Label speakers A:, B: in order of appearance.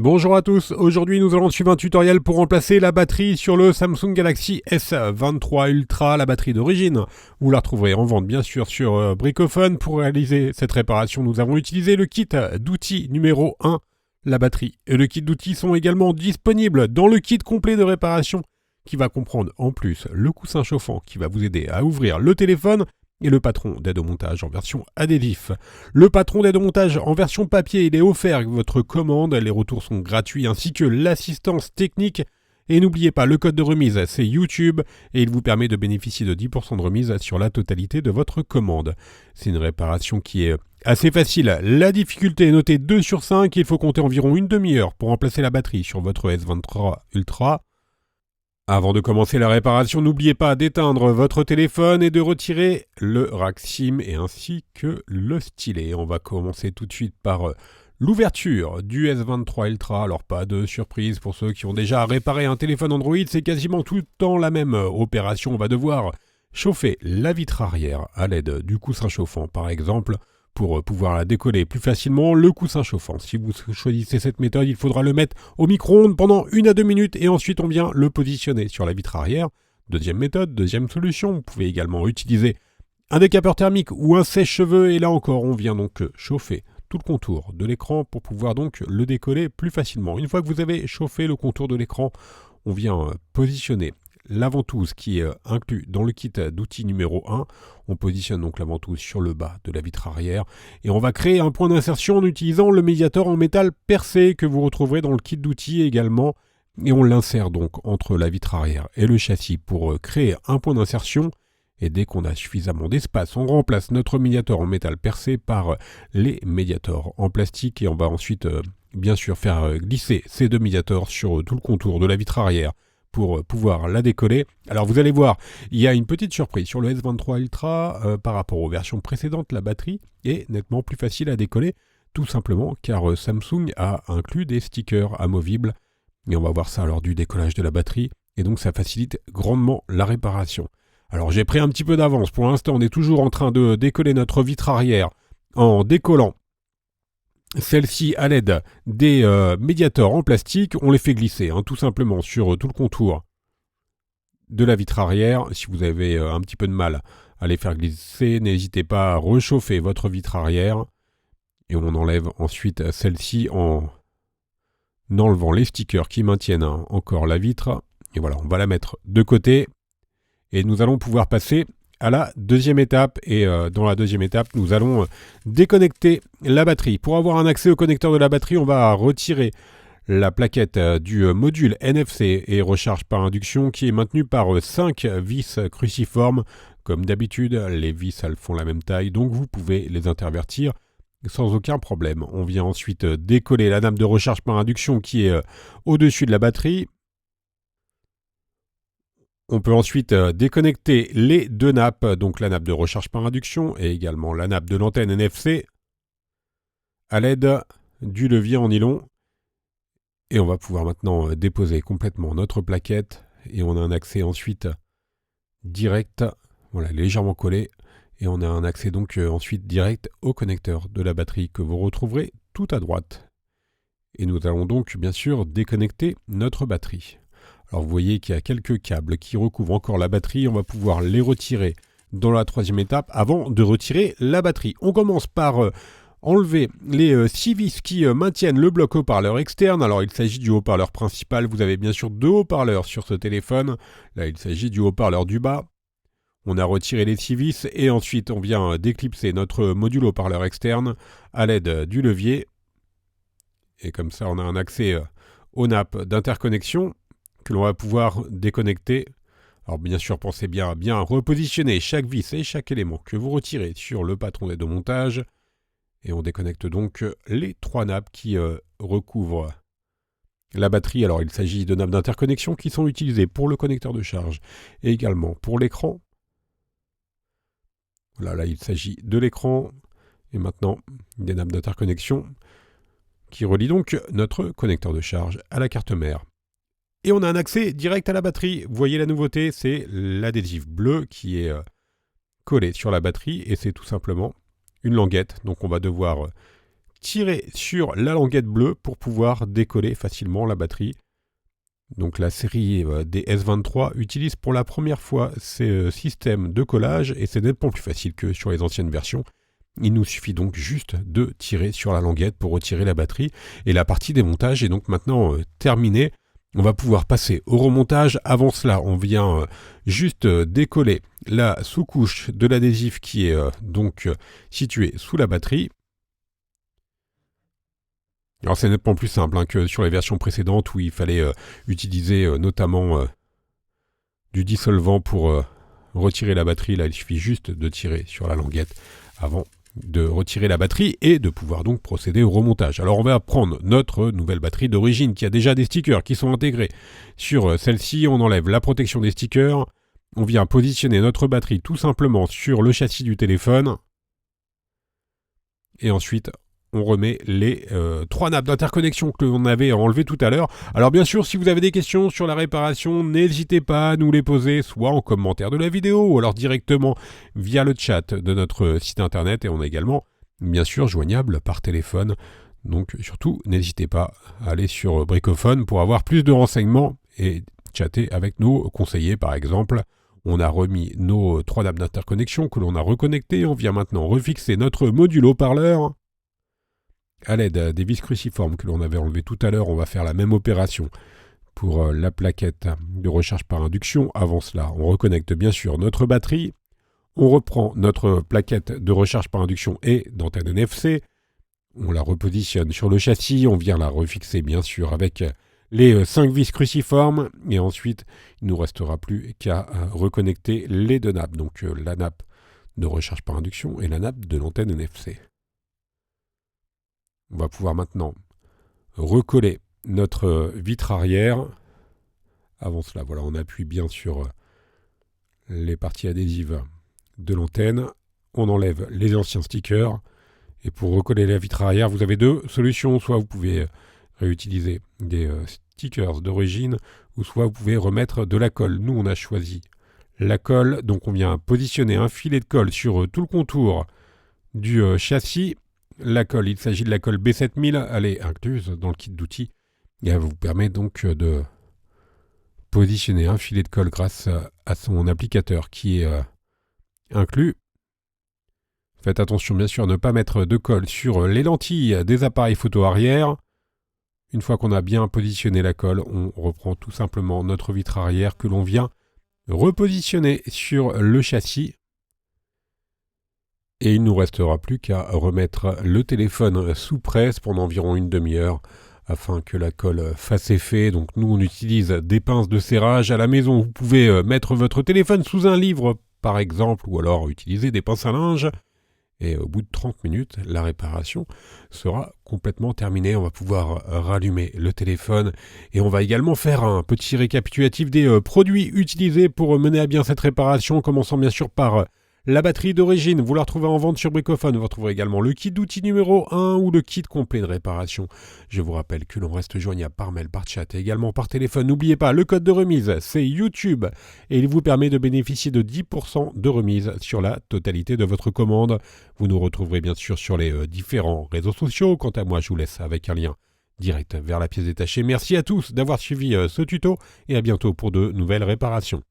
A: Bonjour à tous, aujourd'hui nous allons suivre un tutoriel pour remplacer la batterie sur le Samsung Galaxy S23 Ultra, la batterie d'origine. Vous la retrouverez en vente bien sûr sur Bricophone. Pour réaliser cette réparation, nous avons utilisé le kit d'outils numéro 1. La batterie et le kit d'outils sont également disponibles dans le kit complet de réparation qui va comprendre en plus le coussin chauffant qui va vous aider à ouvrir le téléphone et le patron d'aide au montage en version adhésif. Le patron d'aide au montage en version papier, il est offert avec votre commande, les retours sont gratuits ainsi que l'assistance technique. Et n'oubliez pas, le code de remise, c'est YouTube et il vous permet de bénéficier de 10% de remise sur la totalité de votre commande. C'est une réparation qui est assez facile. La difficulté est notée 2 sur 5, il faut compter environ une demi-heure pour remplacer la batterie sur votre S23 Ultra. Avant de commencer la réparation, n'oubliez pas d'éteindre votre téléphone et de retirer le rack SIM et ainsi que le stylet. On va commencer tout de suite par l'ouverture du S23 Ultra. Alors pas de surprise pour ceux qui ont déjà réparé un téléphone Android, c'est quasiment tout le temps la même opération. On va devoir chauffer la vitre arrière à l'aide du coussin chauffant par exemple. Pour pouvoir la décoller plus facilement, le coussin chauffant. Si vous choisissez cette méthode, il faudra le mettre au micro-ondes pendant 1 à 2 minutes et ensuite on vient le positionner sur la vitre arrière. Deuxième méthode, deuxième solution, vous pouvez également utiliser un décapeur thermique ou un sèche-cheveux et là encore on vient donc chauffer tout le contour de l'écran pour pouvoir donc le décoller plus facilement. Une fois que vous avez chauffé le contour de l'écran, on vient positionner la ventouse qui est inclue dans le kit d'outils numéro 1. On positionne donc la ventouse sur le bas de la vitre arrière et on va créer un point d'insertion en utilisant le médiator en métal percé que vous retrouverez dans le kit d'outils également. Et on l'insère donc entre la vitre arrière et le châssis pour créer un point d'insertion. Et dès qu'on a suffisamment d'espace, on remplace notre médiator en métal percé par les médiators en plastique et on va ensuite bien sûr faire glisser ces deux médiators sur tout le contour de la vitre arrière pour pouvoir la décoller. Alors vous allez voir, il y a une petite surprise sur le S23 Ultra par rapport aux versions précédentes, la batterie est nettement plus facile à décoller, tout simplement car Samsung a inclus des stickers amovibles et on va voir ça lors du décollage de la batterie et donc ça facilite grandement la réparation. Alors j'ai pris un petit peu d'avance, pour l'instant on est toujours en train de décoller notre vitre arrière en décollant celle-ci à l'aide des médiators en plastique, on les fait glisser tout simplement sur tout le contour de la vitre arrière. Si vous avez un petit peu de mal à les faire glisser, n'hésitez pas à réchauffer votre vitre arrière et on enlève ensuite celle-ci en enlevant les stickers qui maintiennent encore la vitre. Et voilà, on va la mettre de côté et nous allons pouvoir passer à la deuxième étape et dans la deuxième étape nous allons déconnecter la batterie. Pour avoir un accès au connecteur de la batterie, on va retirer la plaquette du module NFC et recharge par induction qui est maintenue par 5 vis cruciformes. Comme d'habitude, les vis elles font la même taille donc vous pouvez les intervertir sans aucun problème. On vient ensuite décoller la nappe de recharge par induction qui est au-dessus de la batterie. On peut ensuite déconnecter les deux nappes, donc la nappe de recharge par induction et également la nappe de l'antenne NFC à l'aide du levier en nylon. Et on va pouvoir maintenant déposer complètement notre plaquette et on a un accès ensuite direct, voilà, légèrement collé. Et on a un accès donc ensuite direct au connecteur de la batterie que vous retrouverez tout à droite. Et nous allons donc bien sûr déconnecter notre batterie. Alors vous voyez qu'il y a quelques câbles qui recouvrent encore la batterie, on va pouvoir les retirer dans la troisième étape avant de retirer la batterie. On commence par enlever les 6 vis qui maintiennent le bloc haut-parleur externe. Alors il s'agit du haut-parleur principal, vous avez bien sûr 2 haut-parleurs sur ce téléphone. Là il s'agit du haut-parleur du bas. On a retiré les 6 vis et ensuite on vient déclipser notre module haut-parleur externe à l'aide du levier. Et comme ça on a un accès aux nappes d'interconnexion que l'on va pouvoir déconnecter. Alors bien sûr, pensez bien à bien repositionner chaque vis et chaque élément que vous retirez sur le patron d'aide au montage. Et on déconnecte donc les 3 nappes qui recouvrent la batterie. Alors il s'agit de nappes d'interconnexion qui sont utilisées pour le connecteur de charge et également pour l'écran. Voilà, là il s'agit de l'écran et maintenant des nappes d'interconnexion qui relient donc notre connecteur de charge à la carte mère. Et on a un accès direct à la batterie. Vous voyez la nouveauté, c'est l'adhésif bleu qui est collé sur la batterie et c'est tout simplement une languette. Donc on va devoir tirer sur la languette bleue pour pouvoir décoller facilement la batterie. Donc la série des S23 utilise pour la première fois ces systèmes de collage et c'est nettement plus facile que sur les anciennes versions. Il nous suffit donc juste de tirer sur la languette pour retirer la batterie et la partie démontage est donc maintenant terminée. On va pouvoir passer au remontage. Avant cela, on vient juste décoller la sous-couche de l'adhésif qui est donc située sous la batterie. Alors c'est nettement plus simple que sur les versions précédentes où il fallait utiliser notamment du dissolvant pour retirer la batterie. Là, il suffit juste de tirer sur la languette avant de retirer la batterie et de pouvoir donc procéder au remontage. Alors on va prendre notre nouvelle batterie d'origine qui a déjà des stickers qui sont intégrés. Sur celle-ci, on enlève la protection des stickers. On vient positionner notre batterie tout simplement sur le châssis du téléphone. Et ensuite, on remet les 3 nappes d'interconnexion que l'on avait enlevées tout à l'heure. Alors bien sûr, si vous avez des questions sur la réparation, n'hésitez pas à nous les poser, soit en commentaire de la vidéo, ou alors directement via le chat de notre site internet. Et on est également, bien sûr, joignable par téléphone. Donc surtout, n'hésitez pas à aller sur Bricophone pour avoir plus de renseignements et chatter avec nos conseillers, par exemple. On a remis nos 3 nappes d'interconnexion que l'on a reconnectées. On vient maintenant refixer notre module haut-parleur. À l'aide des vis cruciformes que l'on avait enlevées tout à l'heure, on va faire la même opération pour la plaquette de recharge par induction. Avant cela, on reconnecte bien sûr notre batterie. On reprend notre plaquette de recharge par induction et d'antenne NFC. On la repositionne sur le châssis. On vient la refixer bien sûr avec les 5 vis cruciformes. Et ensuite, il ne nous restera plus qu'à reconnecter les 2 nappes. Donc la nappe de recharge par induction et la nappe de l'antenne NFC. On va pouvoir maintenant recoller notre vitre arrière. Avant cela, voilà, on appuie bien sur les parties adhésives de l'antenne. On enlève les anciens stickers. Et pour recoller la vitre arrière, vous avez 2 solutions. Soit vous pouvez réutiliser des stickers d'origine, ou soit vous pouvez remettre de la colle. Nous, on a choisi la colle. Donc on vient positionner un filet de colle sur tout le contour du châssis. La colle, il s'agit de la colle B7000, elle est incluse dans le kit d'outils et elle vous permet donc de positionner un filet de colle grâce à son applicateur qui est inclus. Faites attention bien sûr à ne pas mettre de colle sur les lentilles des appareils photo arrière. Une fois qu'on a bien positionné la colle, on reprend tout simplement notre vitre arrière que l'on vient repositionner sur le châssis. Et il ne nous restera plus qu'à remettre le téléphone sous presse pendant environ une demi-heure afin que la colle fasse effet. Donc nous, on utilise des pinces de serrage. À la maison, vous pouvez mettre votre téléphone sous un livre, par exemple, ou alors utiliser des pinces à linge. Et au bout de 30 minutes, la réparation sera complètement terminée. On va pouvoir rallumer le téléphone et on va également faire un petit récapitulatif des produits utilisés pour mener à bien cette réparation, commençant bien sûr par la batterie d'origine. Vous la retrouvez en vente sur Bricophone. Vous retrouverez également le kit d'outils numéro 1 ou le kit complet de réparation. Je vous rappelle que l'on reste joignable par mail, par chat et également par téléphone. N'oubliez pas, le code de remise, c'est YouTube et il vous permet de bénéficier de 10% de remise sur la totalité de votre commande. Vous nous retrouverez bien sûr sur les différents réseaux sociaux. Quant à moi, je vous laisse avec un lien direct vers la pièce détachée. Merci à tous d'avoir suivi ce tuto et à bientôt pour de nouvelles réparations.